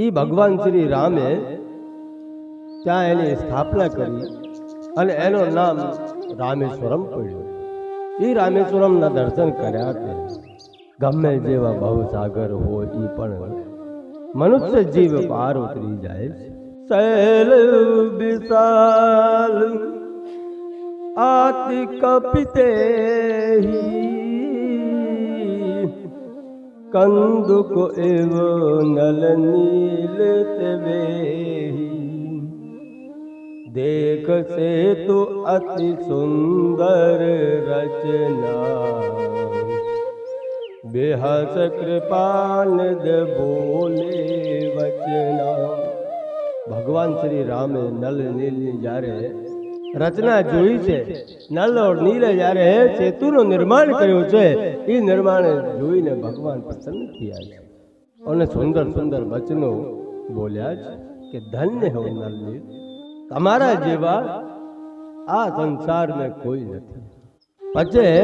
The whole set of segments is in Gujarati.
એ ભગવાન શ્રી રામે ત્યાં એની સ્થાપના કરી અને એનું નામ રામેશ્વરમ પડ્યું. એ રામેશ્વરમના દર્શન કર્યા કે ગમે જેવા ભવસાગર હોય એ પણ મનુષ્ય જીવ પાર ઉતરી જાય છે. શૈલ વિશાલ આતિ કપિતે કંદુક એવ નલ નીલ તેવેહી देख से तो अति सुंदर रचना बेहस कृपानद बोले वचना. ભગવાન શ્રી રામે નલ નીલની જ્યારે રચના જોઈ છે, નલ ઓર નીલે જ્યારે સેતુનું નિર્માણ કર્યું છે, એ નિર્માણ જોઈને ભગવાન પ્રસન્ન થયા છે અને સુંદર સુંદર વચનો બોલ્યા છે કે ધન્ય હો નલ નીલ, તમારા જેવા આ સંસારમાં કોઈ નથી. પછી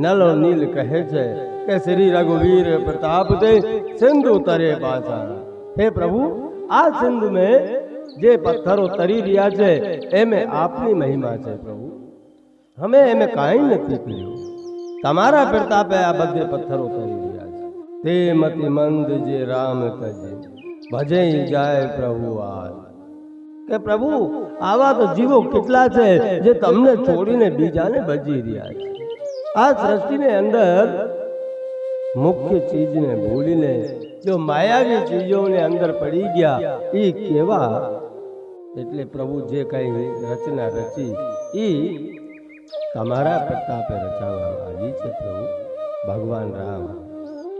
નલો નીલ કહે છે કે શ્રી રઘુવીર પ્રતાપ દે સિંધુ તરે પાછા. હે પ્રભુ, આ સિંધુ में જે પથ્થરો તરી રહ્યા છે એમે આપની મહિમા છે પ્રભુ, અમે એમે કાંઈ નથી કર્યું, તમારા પ્રતાપે આ બધે પથ્થરો તરી રહ્યા છે. તે મતિ મંદ જે રામ તજે ભજે જાય પ્રભુ આ. કે પ્રભુ, આવા તો જીવો કેટલા છે જે તમને છોડીને બીજાને ભજી રહ્યા છે. આ સૃષ્ટિની અંદર મુખ્ય ચીજને ભૂલીને જો માયાવી ચીજોને અંદર પડી ગયા એ કેવા. એટલે પ્રભુ જે કઈ રચના રચી એ તમારા પ્રતાપે રચાવવામાં આવી છે પ્રભુ. ભગવાન રામ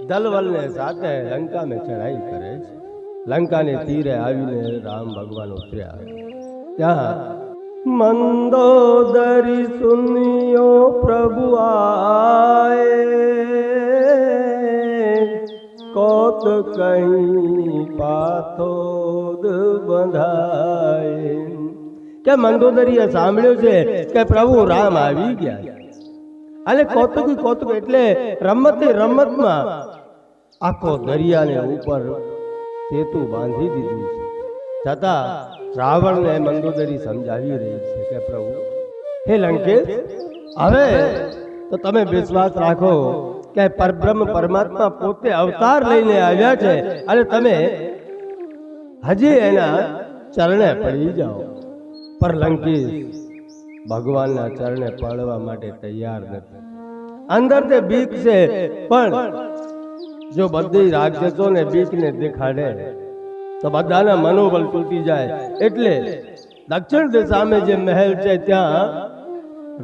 દલવલને સાથે લંકામાં ચઢાઈ કરે છે. લંકાને તીરે આવીને રામ ભગવાન ઉતર્યા. ત્યાં મંદોદરી સુનિયો પ્રભુ આએ કોત કहीं પાથોદ બંધાય. કે મંદોદરીએ સાંભળ્યું છે કે પ્રભુ રામ આવી ગયા અને કૌતુકી કૌતુક એટલે રમતે રમતમાં આખો દરિયાને ઉપર સેતુ બાંધી દીધું છે. છતાં રાવણને મંદોદરી સમજાવી રહી છે કે પ્રભુ, હે લંકેશ, હવે તો તમે વિશ્વાસ રાખો કે પરબ્રહ્મ પરમાત્મા પોતે અવતાર લઈને આવ્યા છે અને તમે હજી એના ચરણે પડી જાઓ. પર લંકેશ ભગવાનના ચરણે પડવા માટે તૈયાર નથી. અંદર તે બીક છે, પણ જો બધી રાક્ષસોને બીકને દેખાડે તો બધાના મનોબળ તૂટી જાય. એટલે દક્ષિણ દિશામાં જે મહેલ છે ત્યાં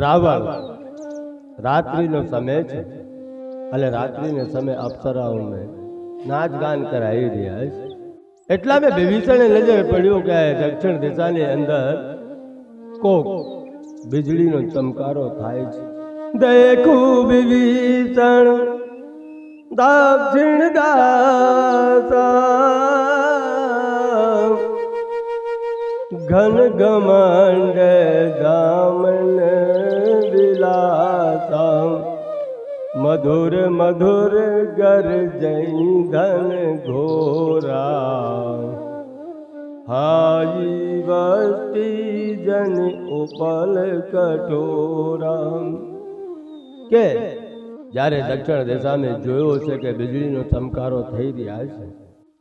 રાવણ રાત્રિનો સમય છે અને રાત્રિનો સમય અપ્સરાઓને નાચ ગાન કરાવી રહ્યા છે. એટલા મેં વિભીષણને નજર પડ્યું કે દક્ષિણ દિશાની અંદર કોક વીજળીનો ચમકારો થાય છે. દેખું વિભીષણ દક્ષિણ દાસા ઘન ગમંડ દામન વિલાસા મધુર મધુર ગરજઈ ધન ઘોરા હાઈ વસ્તી જન ઉપલ કઠોરા. કે જ્યારે દક્ષિણ દિશામાં જોયો છે કે વીજળીનો ચમકારો થઈ રહ્યા છે,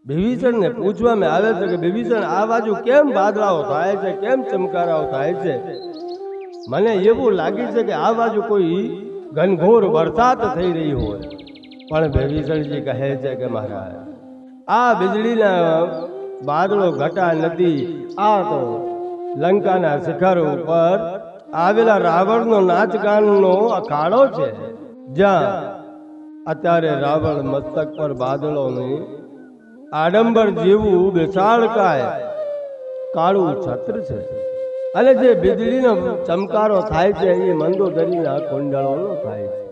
વિભીષણને પૂછવામાં આવે છે કે વિભીષણ, આ બાજુ કેમ વાદળાઓ થાય છે, કેમ ચમકારાઓ થાય છે? મને એવું લાગે છે કે આ બાજુ કોઈ ઘનઘોર વરસાદ થઈ રહી હોય. પણ વિભીષણજી કહે છે કે મહારાજ, આ વીજળીના વાદળો ઘટા નથી, આ તો લંકાના શિખર ઉપર આવેલા રાવણનો નાચગાનનો અખાડો છે, જ્યાં અત્યારે રાવણ મસ્તક પર વાદળોની આડંબર જેવું વિશાળકાય કાળું છત્ર છે અને જે વીજળીનો ચમકારો થાય છે એ મંદોદરીના કુંડળોનો થાય છે.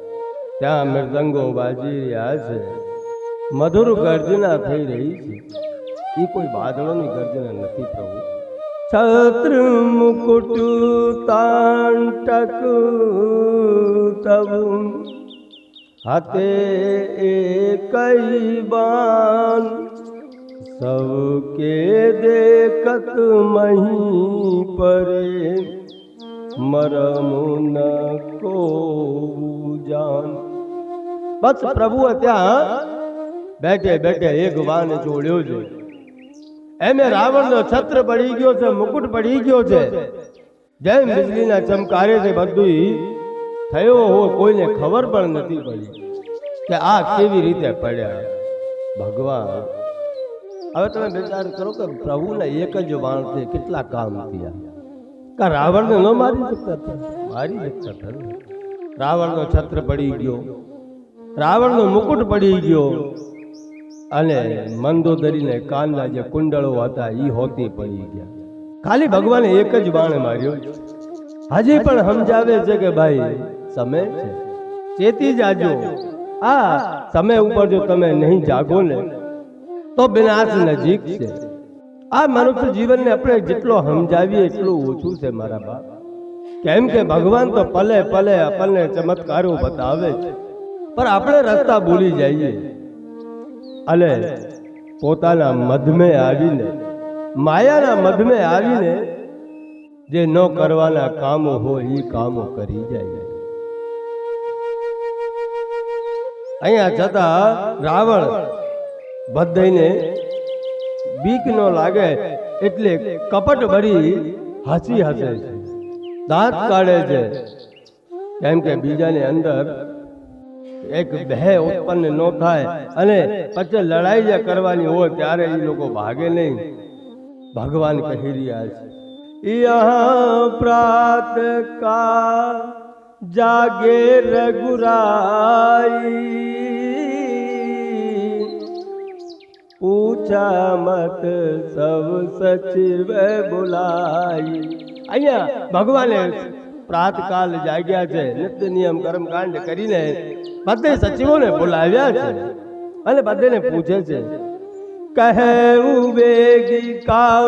ત્યાં મૃદંગો બાજી રહ્યા છે, મધુર ગર્જના થઈ રહી છે. એ કોઈ વાદળોની ગર્જના નથી પ્રભુ. છત્ર મુકુટ તાંટક તબ હાથે એકઈ બાન सबके देखत मही परे मरम न को जान। बस प्रभुए ત્યાં બેઠે બેઠે એક વાન જોડ્યો છે, એમે રાવણનો છત્ર પડી ગયો છે, મુકુટ પડી ગયો છે, જેમ વીજળીના ચમકારે છે બધું થયો હોય કોઈને ખબર પણ નથી પડી કે આ કેવી રીતે પડ્યા ભગવાન। હવે તમે વિચાર કરો કે પ્રભુના એક જ વાણથી કેટલા કામ થયા, કા રાવણને ન મારી શકતા હતા? મારી શકતા હતા। રાવણનો છત્ર પડી ગયો, રાવણનો મુકુટ પડી ગયો, અને મંદોદરીને કાનના જે કુંડળો હતા એ હોતી પડી ગયા। ખાલી ભગવાને એક જ બાણ માર્યો। હજી પણ સમજાવે છે કે ભાઈ સમય છે, ચેતી જાજો। આ સમય ઉપર જો તમે નહીં જાગો ને તો વિનાશ નજીક છે। આ મનુષ્ય જીવનને આપણે જેટલો સમજાવીએ એટલું ઓછું છે મારા બાપ। કેમ કે ભગવાન તો પલે પલે આપણને ચમત્કારો બતાવે છે, પણ આપણે રસ્તા ભૂલી જઈએ અને પોતાના મધમે આવીને, માયાના મધમે આવીને જે ન કરવાના કામો હોય એ કામો કરી જાય। અહીંયા છતાં રાવણ બધાને બીક ન લાગે એટલે કપટ ભરી હસી હસે છે, દાંત કાઢે છે, કેમ કે બીજાની અંદર એક ભય ઉત્પન્ન ન થાય અને પછી લડાઈ જે કરવાની હોય ત્યારે એ લોકો ભાગે નહીં। ભગવાન કહી રહ્યા છે, યહાં પ્રાત કા જાગે રઘુરાઈ, પૂછા મત સબ સચિવ બોલાઈ। અહીંયા ભગવાને પ્રાતકાલ જાગ્યા છે, નિત્ય નિયમ કર્મકાંડ કરીને બધે સચિવોને બોલાવ્યા છે અને બધાને પૂછે છે, કહે વેગી કામ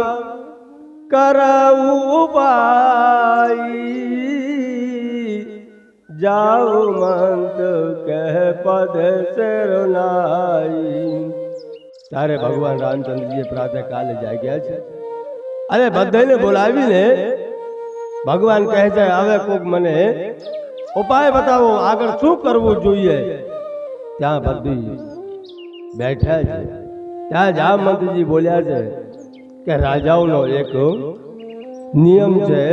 કરાવું ઉપાય, જાઓ મંત કહ પદ શરણાઈ। ત્યારે ભગવાન રામચંદ્રજી પ્રાતઃ કાલે જાગ્યા છે અને બધાને બોલાવીને ભગવાન કહે છે, હવે કોક મને ઉપાય બતાવો, આગળ શું કરવું જોઈએ। ત્યાં બધી બેઠા છે, ત્યાં જામવંતજી બોલ્યા છે કે રાજાઓનો એક નિયમ છે,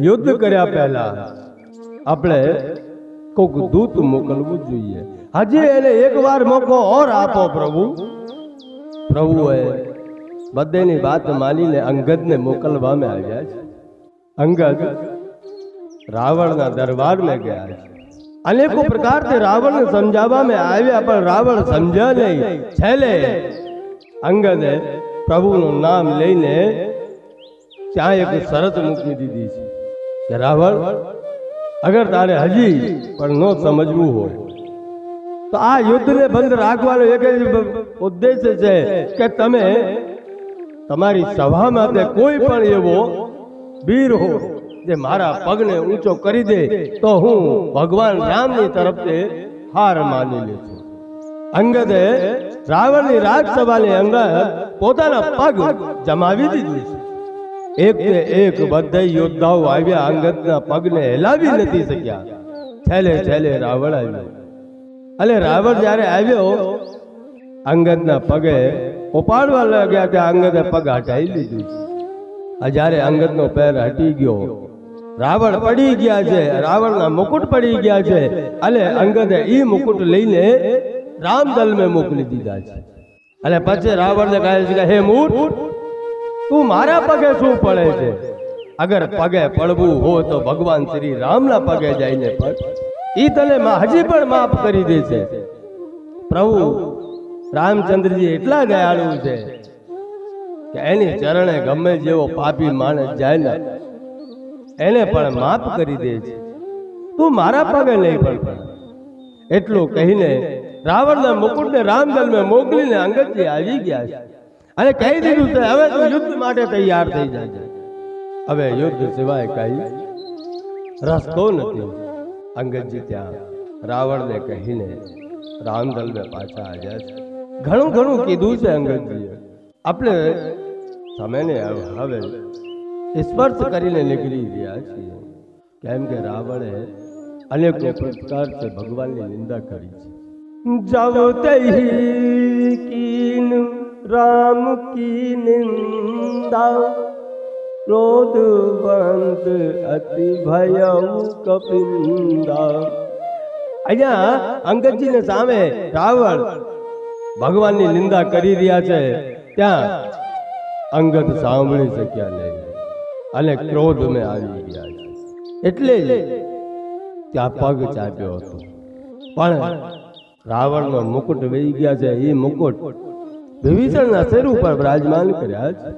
યુદ્ધ કર્યા પહેલા આપણે કોક દૂત મોકલવું જોઈએ। હજી એને એક વાર મોકો ઓર આપો પ્રભુ। પ્રભુએ બધાની વાત માનીને અંગદને મોકલવામાં આવ્યા છે। અંગદ રાવણના દરબારમાં ગયા છે, અનેકો પ્રકારથી રાવણને સમજાવવામાં આવ્યા પણ રાવણ સમજ્યા નહીં। છેલ્લે અંગદે પ્રભુનું નામ લઈને ત્યાં એક શરત મૂકી દીધી છે કે રાવણ, અગર તારે હજી પણ ન સમજવું હોય તો આ યુદ્ધને બંધ રાખવાનો એક જ ઉદ્દેશ્ય છે કે તમે તમારી સભામાં કોઈ પણ એવો વીર હો જે મારા પગને ઊંચો કરી દે તો હું ભગવાન રામની તરફથી હાર માની લઉં છું। અંગદે રાવણની રાજસભાની અંદર પોતાના પગ જમાવી દીધું છે। એક ને એક બધા યોદ્ધાઓ આવ્યા, અંગદના પગને હેલાવી નથી શક્યા। છેલ્લે છેલ્લે રાવણ આવ્યો અને રાવણ જ્યારે આવ્યો અંગદના પગે ઉપાડવા લાગ્યા ત્યાં અંગદે પગ હટાવી લીધું છે। જ્યારે અંગદનો પેર હટી ગયો, રાવણ પડી ગયા છે, રાવણના મુકુટ પડી ગયા છે અને અંગદે ઈ મુકુટ લઈને રામદલમાં મોકલી દીધા છે। અને પછી રાવણને કહે છે કે હે મૂઢ, તું મારા પગે શું પડે છે? અગર પગે પડવું હોય તો ભગવાન શ્રી રામના પગે જઈને પડ, ઈ તને હજી પણ માફ કરી દેશે। પ્રભુ રામચંદ્રજી એટલા દયાળુ છે કે એની ચરણે ગમે જેવો પાપી માણસ જાય ને એને પણ માફ કરી દે છે। તું મારા પગે નહીં પડ। એટલું કહીને રાવણના મુકુટને રામદલમાં મોકલીને અંગદજી આવી ગયા છે અને કહી દીધું છે હવે તું યુદ્ધ માટે તૈયાર થઈ જાય। હવે યુદ્ધ સિવાય કઈ રસ્તો નથી। અંગદજી ત્યાં રાવણને કહીને રામદલમાં પાછા આવ્યા છે। ઘણું ઘણું કીધું છે અંગદજીએ, આપણે સમયને હવે સ્પર્શ કરીને નીકળી રહ્યા છીએ, કેમ કે રાવણે અનેકો પ્રકાર છે ભગવાનની નિંદા કરી છે. જવતે कीन राम की निंदा क्रोधवंत अति भयउ कपिंदा. અહીંયા અંગદજીને સામે રાવણ ભગવાનની નિંદા કરી રહ્યા છે, ત્યાં અંગદ સાંભળી શક્યા નહીં અને ક્રોધ મેં આવી ગયા છે, એટલે જ ત્યાં પગ ચાપ્યો હતો. પણ રાવણનો મુકુટ વહી ગયા છે, એ મુકુટ વિભીષણના શરીર ઉપર બિરાજમાન કર્યા છે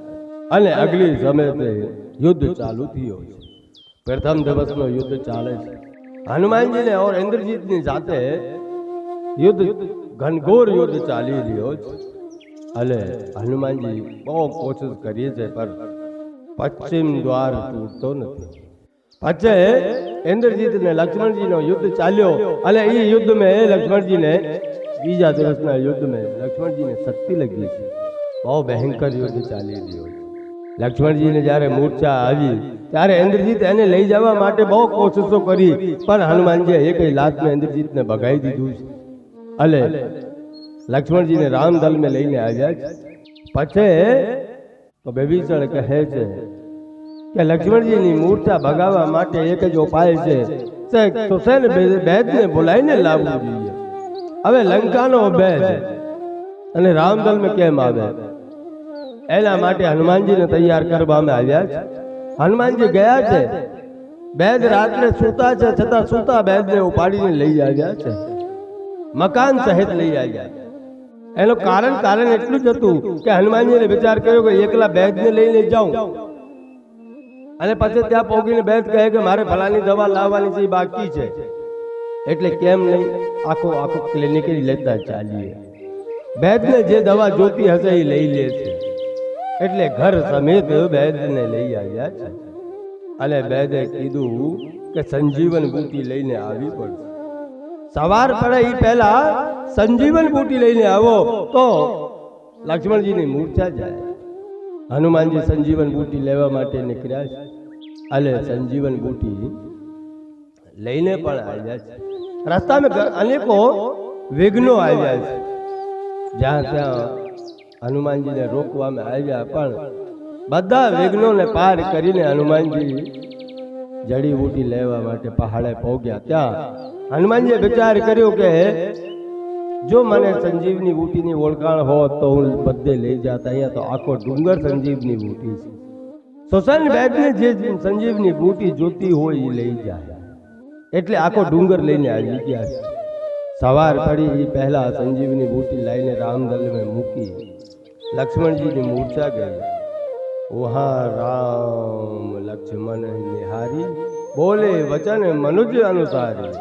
અને અગલી સમયે યુદ્ધ ચાલુ થયો છે. પ્રથમ દિવસનો યુદ્ધ ચાલે છે. હનુમાનજીને ઓર ઇન્દ્રજીતની સાથે યુદ્ધ ઘનઘોર યુદ્ધ ચાલી રહ્યો છે અને હનુમાનજી બહુ કોશિશ કરીએ છે, પણ પશ્ચિમ દ્વાર તૂટતો નથી. પછી ઇન્દ્રજીત ને લક્ષ્મણજી નો યુદ્ધ ચાલ્યો અને એ યુદ્ધ में લક્ષ્મણજી ને બીજા દિવસના યુદ્ધ में લક્ષ્મણજી ને શક્તિ લગી છે. બહુ ભયંકર યુદ્ધ ચાલી રહ્યો છે. લક્ષ્મણજી ને જ્યારે મૂર્છા આવી ત્યારે ઇન્દ્રજીત એને લઈ જવા માટે બહુ કોશિશો કરી, પણ હનુમાનજી એક લાત में ઇન્દ્રજીત ને ભગાવી દીધું છે અને લક્ષ્મણજી ને રામદલ में લઈને આવ્યા છે. પછી તો વિભીષણ કહે છે કે લક્ષ્મણજીની મૂર્છા ભગાવવા માટે એક જ ઉપાય છે, તો સેન બેદને બોલાવીને લાવવું જોઈએ. હવે લંકાનો બેદ અને રામદલમાં કેમ આવે, એના માટે હનુમાનજીને તૈયાર કરવામાં આવ્યા છે. હનુમાનજી ગયા છે, બેદ રાત્રે સૂતા છે, છતાં સૂતા બેદને ઉપાડીને લઈ આવ્યા છે, મકાન સહિત લઈ આવ્યા. એનું કારણ એટલું જ હતું કે હનુમાનજીને વિચાર કર્યો કે એકલા બેદને લઈને જાઉં અને પછી ત્યાં પહોંચીને બેદ કહે કે મારે ફલાની દવા લાવવાની છે, બાકી છે, એટલે કેમ નહીં આખો ક્લિનિક લેતા ચાલીએ. બેદને જે દવા જોતી હશે એ લઈ લે છે, એટલે ઘર સમેત બેદને લઈ આવ્યા છે અને બેદે કીધું કે સંજીવન બુટી લઈને આવી પડશે. સવાર પડે એ પહેલા સંજીવન બુટી લઈને આવો તો લક્ષ્મણજીની મૂર્છા જાય. હનુમાનજી સંજીવન બુટી લેવા માટે નીકળ્યા છે અને સંજીવન બુટી લઈને પણ આવ્યા છે. રસ્તામાં અનેકો વિઘ્નો આવ્યા છે, જ્યાં ત્યાં હનુમાનજીને રોકવામાં આવ્યા, પણ બધા વિઘ્નોને પાર કરીને હનુમાનજી જડીબુટી લેવા માટે પહાડે પહોંચ્યા. ત્યાં હનુમાનજીએ વિચાર કર્યો કે જો મને સંજીવની બુટીની ઓળખાણ હોત તો હું બધે લઈ જતા. અહીંયા તો આખો ડુંગર સંજીવની બુટી છે. સોસન બેદને જે સંજીવની બુટી જોતી હોય એ લઈ જાય, એટલે આખો ડુંગર લઈને આવી ગયા છે. સવાર પડી એ પહેલા સંજીવની બુટી લઈને રામદલમાં મૂકી લક્ષ્મણજીની મૂર્છા ગઈ. વહાં રામ લક્ષ્મણ નિહારી બોલે વચન મનુજ અનુસારી.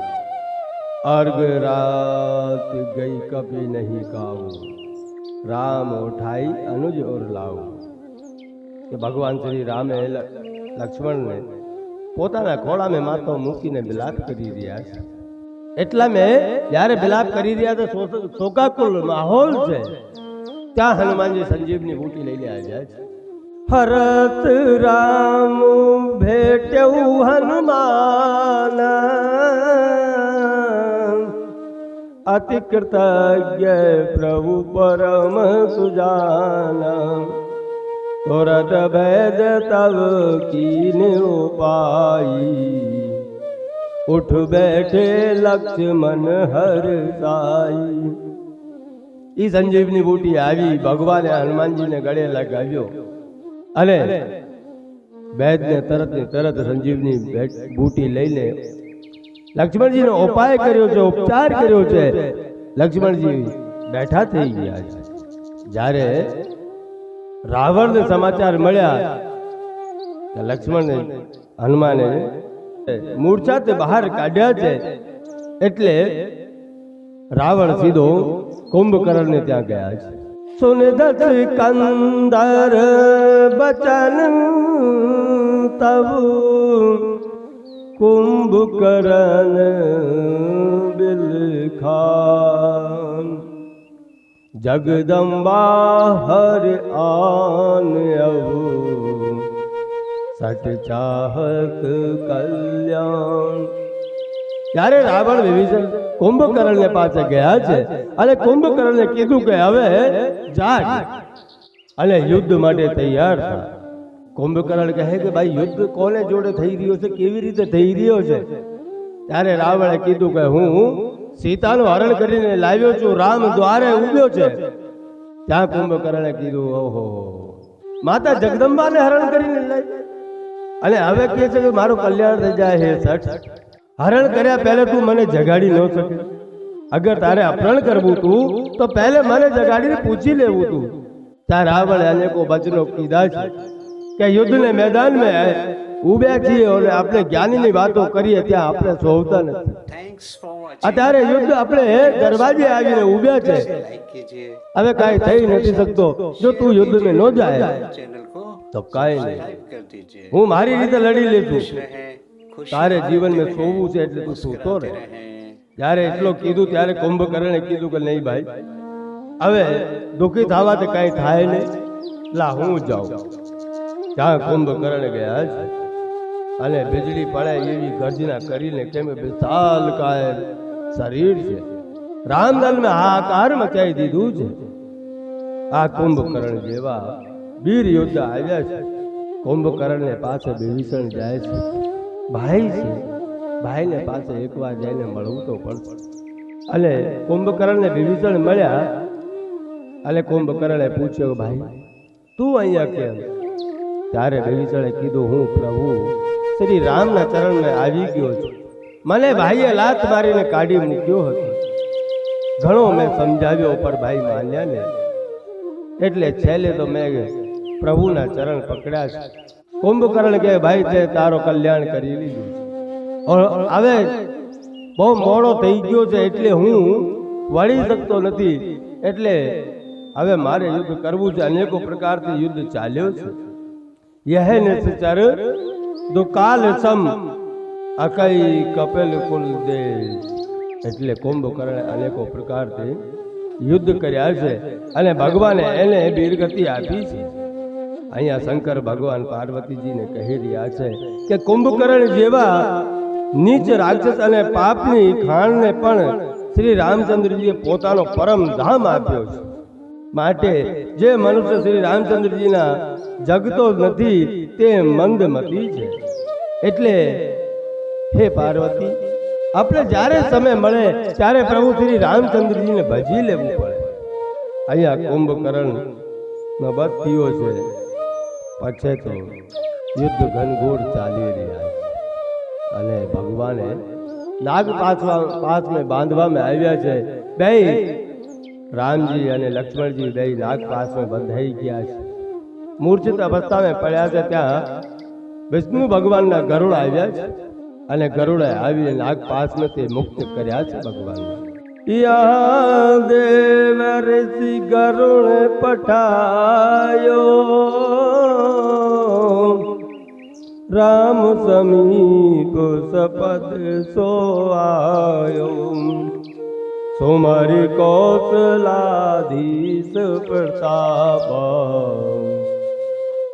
अर्घ रात गई कभी नहीं काऊ, राम उठाई अनुज और लाऊ. કે ભગવાન શ્રી રામે લક્ષ્મણને પોતાના ખોળામાં માથો મૂકીને બિલાપ કરી રહ્યા છે. એટલા મેં જ્યારે બિલાપ કરી રહ્યા તો શોકાકુલ માહોલ છે, ત્યાં હનુમાનજી સંજીવની બુટી લઈને આવ્યા છે. હરત રામ ભેટ્યું હનુમાન अति कृतज्ञ प्रभु परम सुजाना. तुरत भेद तब कीन उपाई, उठ बैठे लक्ष्मण हर साई. ई संजीवनी बूटी આવી, ભગવાને હનુમાનજીને ગળે લગાવ્યો અને બેદને તરત સંજીવની બૂટી લઈને લક્ષ્મણજીનો ઉપાય કર્યો છે, ઉપચાર કર્યો છે. લક્ષ્મણજી બેઠા થઈ ગયા છે. જ્યારે રાવણને સમાચાર મળ્યા કે લક્ષ્મણને હનુમાને મૂર્છાથી બહાર કાઢ્યા છે, એટલે રાવણ સીધો કુંભકર્ણને ત્યાં ગયા છે. સુનદત કંદર બચન તબ कुंभकर्ण बिलखान. जगदम्बा हर आन अवु सट चाहत कल्याण। ત્યારે રાવણ વિભીષણ કુંભકર્ણ ને પાસે ગયા છે અને કુંભકર્ણ ને કીધું કે હવે જાગ અને યુદ્ધ માટે તૈયાર થા। કુંભકર્ણ કહે કે ભાઈ યુદ્ધ કોને જોડે થઈ રહ્યો છે, કેવી રીતે થઈ રહ્યો છે? ત્યારે રાવણે કીધું કે હું સીતાનું હરણ કરીને લાવ્યો છું, રામ દ્વારે ઉભ્યો છે। ત્યાં કુંભકર્ણે કીધું ઓહો, માતા જગદંબાને હરણ કરીને લાવી અને હવે કહે છે કે મારું કલ્યાણ થઈ જાય। હે સઠ, હરણ કર્યા પહેલે તું મને જગાડી ન શકે? અગર તારે અપહરણ કરવું તું તો પહેલે મને જગાડીને પૂછી લેવું તું। ત્યાં રાવણે અનેકો વચનો કીધા છે કે યુદ્ધને મેદાનમાં ઉભ્યા છીએ અને આપણે જ્ઞાનીની વાતો કરીએ ત્યાં આપણે સોવતા નથી। અત્યારે યુદ્ધ આપણે દરવાજે આવીને ઉભ્યા છે, હવે કાંઈ થઈ નથી શકતો। જો તું યુદ્ધને ન જાય તો કાંઈ નહીં, હું મારી રીતે લડી લેતું। તારે જીવનમાં સોવું છે એટલે તું સૂતો રહે। જ્યારે એટલો કીધું ત્યારે કુંભકર્ણે કીધું કે નહીં ભાઈ, હવે દુઃખી થવાથી કાંઈ થાય નહીં, લા હું જાઉં। ત્યાં કુંભકર્ણ ગયા છે અને વીજળી પડે એવી ગર્જના કરીને કેમ વિશાલ કાય શરીર છે, રામદલને હાહાકાર મચાવી દીધું છે। આ કુંભકર્ણ જેવા વીર યોદ્ધા આવ્યા છે। કુંભકર્ણને પાસે વિભીષણ જાય છે, ભાઈ છે, ભાઈને પાસે એકવાર જઈને મળવું તો પડશે। અને કુંભકર્ણને વિભીષણ મળ્યા અને કુંભકર્ણે પૂછ્યું ભાઈ તું અહીંયા કેમ? ત્યારે વિભીષણે કીધું હું પ્રભુ શ્રી રામના ચરણમાં આવી ગયો છું, મને ભાઈએ લાત મારીને કાઢી મૂક્યો હતો, ઘણો મેં સમજાવ્યો પર ભાઈ માન્યા ને, એટલે છેલ્લે તો મેં પ્રભુના ચરણ પકડ્યા છે। કુંભકર્ણ કે ભાઈ તે તારો કલ્યાણ કરી લીધું, હવે બહુ મોડો થઈ ગયો છે એટલે હું વળી શકતો નથી, એટલે હવે મારે યુદ્ધ કરવું છે। અનેકો પ્રકારથી યુદ્ધ ચાલ્યો છે। यह निश्चर दुकाल सम अकई कपिल कुल दे, એટલે કુંભકર્ણે અનેકો પ્રકારથી યુદ્ધ કર્યા છે અને ભગવાને એને વીરગતિ આપી છે। અહીંયા શંકર ભગવાન પાર્વતીજીને કહી રહ્યા છે કે કુંભકર્ણ જેવા નીચ રાક્ષસ અને પાપની ખાણને પણ શ્રી રામચંદ્રજીએ પોતાનો પરમ ધામ આપ્યો છે। માટે જે મનુષ્ય શ્રી રામચંદ્રજીના જગતો નથી તે મંદમતી છે। એટલે હે પાર્વતી, આપણે જ્યારે સમય મળે ત્યારે પ્રભુ શ્રી રામચંદ્રજીને ભજી લેવું પડે। અહીંયા કુંભકર્ણ નો વધ થયો છે, પછી તો યુદ્ધ ઘનઘોર ચાલી રહ્યા છે અને ભગવાને નાગ પાસમાં બાંધવામાં આવ્યા છે। બે રામજી અને લક્ષ્મણજી બે નાગ પાસમાં બંધાઈ ગયા છે, મૂર્છિત અવસ્થામાં પડ્યા છે। ત્યાં વિષ્ણુ ભગવાનના ગરુડ આવ્યા છે અને ગરુડે આવીને નાગ પાસમાંથી મુક્ત કર્યા છે ભગવાન। યા દેવ ઋષિ ગરુડ પઠાયો, રામ સમીપ સપદ સો આયો, સુમરી કૌશલાધીશ પ્રતાપ,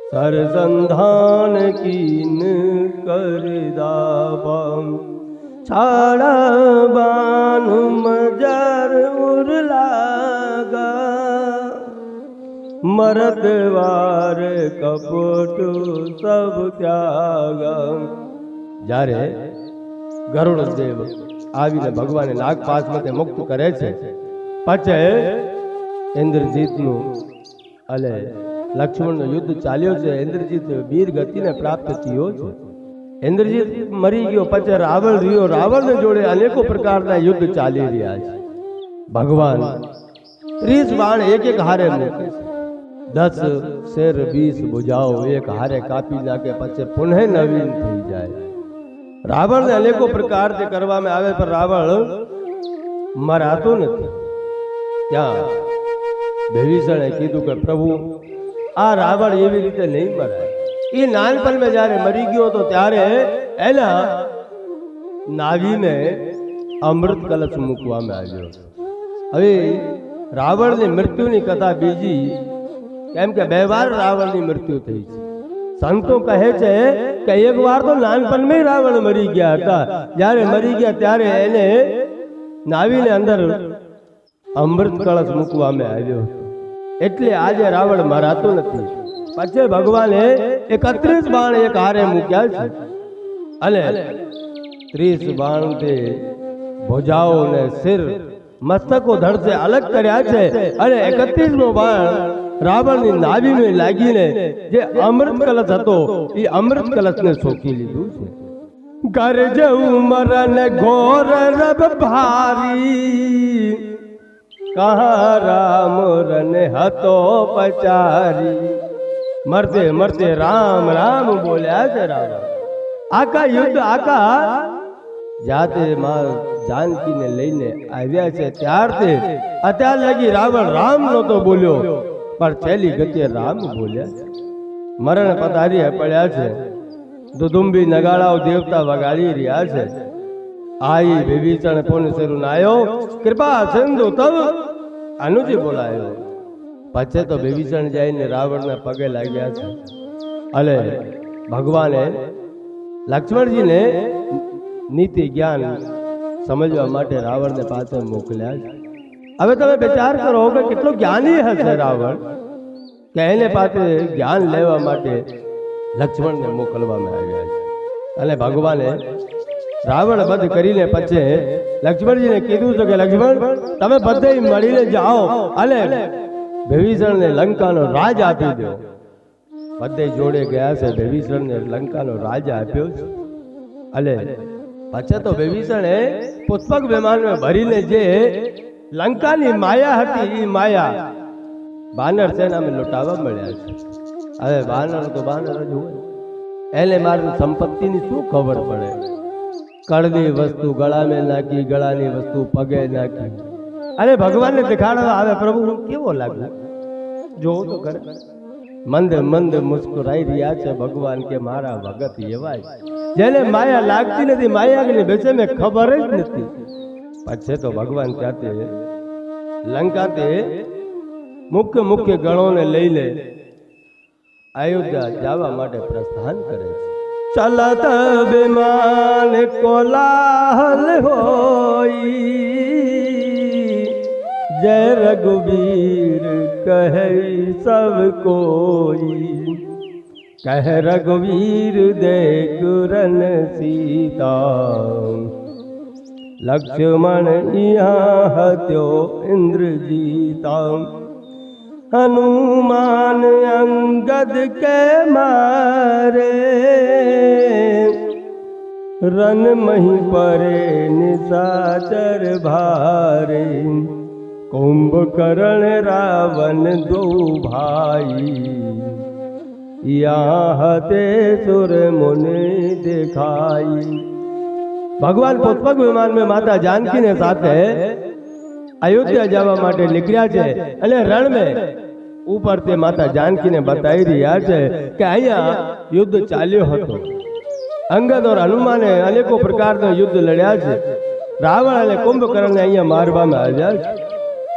सरसंधान कीन कर दापम, छाड़ा बान मजार उरलागा, मरदवार कपट सब त्यागा। જ્યારે ગરુડ દેવ આવીને ભગવાને નાગપાશમાંથી મુક્ત કરે છે, પછી ઇન્દ્રજીતનું અને લક્ષ્મણનો યુદ્ધ ચાલ્યો છે। ઇન્દ્રજીત વીર ગતિને પ્રાપ્ત થયો છે। ઇન્દ્રજીત મરી ગયો, પછી રાવણ રહ્યો, રાવણને જોડે અનેકો પ્રકારના યુદ્ધ ચાલી રહ્યા છે। ભગવાન 30 બાણ એક હારે મૂકે, 10 શેર 20 ભુજાઓ એક હારે કાપી નાખે, પછી પુનઃ નવીન થઈ જાય। રાવણને અનેકો પ્રકારથી કરવામાં આવે પણ રાવણ મરાતો નથી। ત્યાં વિભીષણે કીધું કે પ્રભુ આ રાવણ એવી રીતે નહીં મરાય। એ નાનપણમાં જ્યારે મરી ગયો હતો ત્યારે એના નાવીને અમૃત કલશ મૂકવામાં આવ્યો। હવે રાવણની મૃત્યુની કથા બીજી, કેમ કે 2 વાર રાવણની મૃત્યુ થઈ છે. સંતો કહે છે કે એક વાર તો નાનપણમાં રાવણ મરી ગયા હતા. જ્યારે મરી ગયા ત્યારે એને નાવીને અંદર અમૃત કળશ મૂકવામાં આવ્યો હતો. એટલે આજે રાવણ મરાતો નથી. પછી ભગવાને 31 બાણ એક હારે મૂક્યા છે અને 30 બાણથી ભુજાઓ ને સિર મસ્તકો ધડ से અલગ કર્યા છે અને 31મો બાણ રાવણની નાભીને લાગીને જે અમૃત કલશ હતો એ અમૃત કલશને સોકી લીધું છે. કર જઉં મરણ ઘોર રબ ભારી, કહા રામ રન હતો પચારી. મરતે મરતે રામ રામ બોલ્યા છે રાવણ. આખા યુદ્ધ આખા જાતે માં જાનકીને લઈને આવ્યા છે ત્યારથી અત્યાર લગી રાવણ રામ નહોતો બોલ્યો, પણ છેલ્લી ગતિએ રામ બોલ્યા છે. મરણ પધારી પડ્યા છે. દુદુંબી નગાડાઓ દેવતા વગાડી રહ્યા છે. આઈ વિભીષણ પુન શરુ નાયો, કૃપા સિંધુ તવ અનુજી બોલાયો. પછી તો વિભીષણ જઈને રાવણના પગે લાગ્યા છે અને ભગવાને લક્ષ્મણજીને નીતિ જ્ઞાન સમજવા માટે રાવણને પાસે મોકલ્યા છે. હવે તમે વિચાર કરો કે કેટલો જ્ઞાની હશે રાવણ, કે એને પાસે જ્ઞાન લેવા માટે લક્ષ્મણને મોકલવામાં આવ્યા છે. અને ભગવાને રાવણ વધ કરીને પછી લક્ષ્મણજીને કીધું છે કે લક્ષ્મણ તમે બધે મળીને જાઓ અને વિભીષણને લંકાનો રાજ આપી દો. બધે જોડે ગયા છે. વિભીષણને લંકાનો રાજ આપ્યો છે અને પછી તો વિભીષણે પુષ્પક વિમાનમાં ભરીને જે લંકાની માયા હતી એ માયા બાનર સેનામાં લૂંટાવા મળ્યા છે. હવે બાનર તો બાનર જ હોય, એને મારી સંપત્તિની શું ખબર પડે. કળની વસ્તુ ગળામાં નાખી, ગળાની વસ્તુ પગે નાખી અને ભગવાનને દેખાડવા આવે પ્રભુ હું કેવો લાગુ જોવો તો કરે. મંદ મંદ મુસ્કુરાઈ રહ્યા છે ભગવાન કે મારા ભગત એવા જેને માયા લાગતી નથી, માયાની બેસે મેં ખબર જ નથી. પછી તો ભગવાન ત્યાંથી લંકાથી મુખ્ય મુખ્ય ગણોને લઈને અયોધ્યા જવા માટે પ્રસ્થાન કરે છે. ચલત વિમાન કોલાહલ હોઈ, જય રઘુવીર કહે સબ કોઈ. કહ રઘુવીર દેખ રન સીતા, લક્ષ્મણ ઈયા હત્યો ઇન્દ્રજીતા. હનુમાન અંગદ કે મારે, રન મહી પરે નિશાચર ભારે. कुंभकर्ण रावण दो भाई, यहाँ ते सुर मुनि दिखाई. भगवान पुष्पक विमान में माता जानकी ने साथे अयोध्या जवा माटे निकळ्या छे અને રણ में ऊपर ते माता जानकी ने बताई રહ્યા છે કે અહીંયા યુદ્ધ ચાલ્યો હતો. અંગદ और હનુમાને અનેકો પ્રકારનો યુદ્ધ લડ્યા છે. રાવણ અને કુંભકર્ણને અહીંયા મારવામાં આવ્યા છે.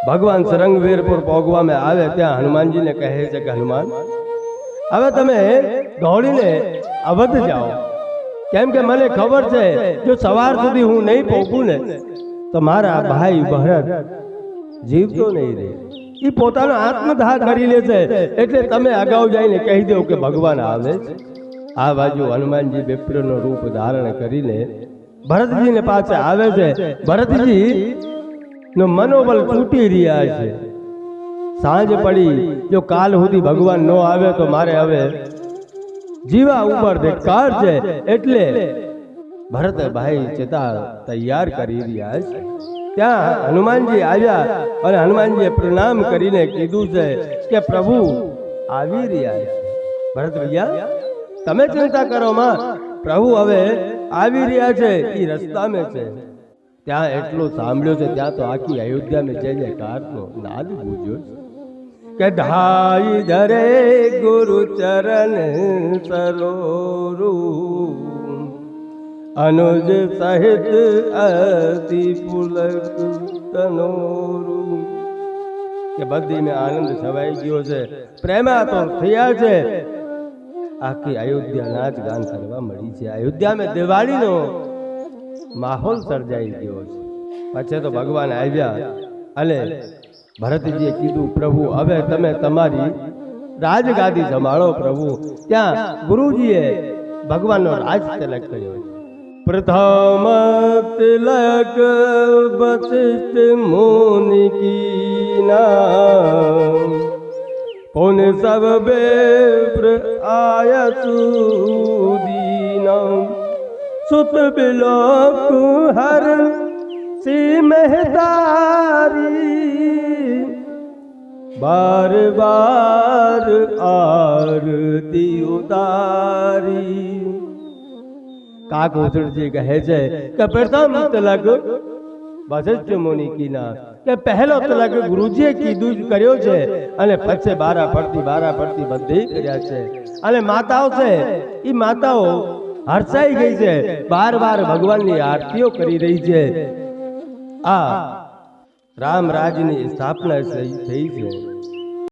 ભગવાન સરંગવીરપુર પહોંચવામાં આવે ત્યાં હનુમાનજીને કહે છે કે હનુમાન હવે તમે દોડીને અવધ જાઓ, કેમ કે મને ખબર છે જો સવાર સુધી હું નહીં પહોંચું ને તો મારા ભાઈ ભરત જીવતો નહીં રહે. એ પોતાનો આત્મદાહ કરી લેશે, એટલે તમે અગાઉ જઈને કહી દો કે ભગવાન આવે છે. આ બાજુ હનુમાનજી વિપ્રનો રૂપ ધારણ કરીને ભરતજીને પાસે આવે છે. ભરતજી નો મનોબળ તૂટી રહ્યા છે. સાંજ પડી, જો કાલ સુધી ભગવાન ન આવે તો મારે હવે જીવા ઉપર ધિક્કાર છે. એટલે ભરત ભાઈ ચિતા તૈયાર કરી રહ્યા છે. ત્યાં હનુમાનજી આવ્યા અને હનુમાનજીએ પ્રણામ કરીને કીધું છે કે પ્રભુ આવી રહ્યા છે. ભરત ભૈયા તમે ચિંતા કરો માં, પ્રભુ હવે આવી રહ્યા છે, એ રસ્તામાં છે. ત્યાં એટલું સાંભળ્યું છે, ત્યાં તો આખી અયોધ્યામાં જય જયકારનો નાદ ગૂંજ્યો કે ઢાઈ ધરે ગુરુ ચરણ સરોરુ, अनुज सहित अति पुलक तनोरु. કે બધી મેં આનંદ છવાઈ ગયો છે, પ્રેમા તો થયા છે, આખી અયોધ્યા નાચ ગાન કરવા મળી છે, અયોધ્યામાં દિવાળીનો માહોલ સર્જાઈ ગયો છે। પછી તો ભગવાન આવ્યા અને ભરતજીએ કીધું પ્રભુ હવે તમે તમારી રાજગાદી સંભાળો પ્રભુ। ત્યાં ગુરુજીએ ભગવાનનો રાજ તિલક કર્યો છે। प्रथम तिलक वशिष्ठ मुनि कीना, पुन सब बेप्र आयसुदीना, सुत बिलोक हर सी महतारी, बार बार आरती उतारी। કાકોસરજી કહે છે કે પ્રથમ તલક વશિષ્ઠ મુનિ કીના, કે પહેલો તલક ગુરુજીએ કીધું કર્યો છે અને પછી બારા પડતી બધી કર્યા છે। અને માતાઓ છે એ માતાઓ હર્ષાઈ ગઈ છે, બાર ભગવાનની આરતીઓ કરી રહી છે। આ રામ રાજની સ્થાપના થઈ છે।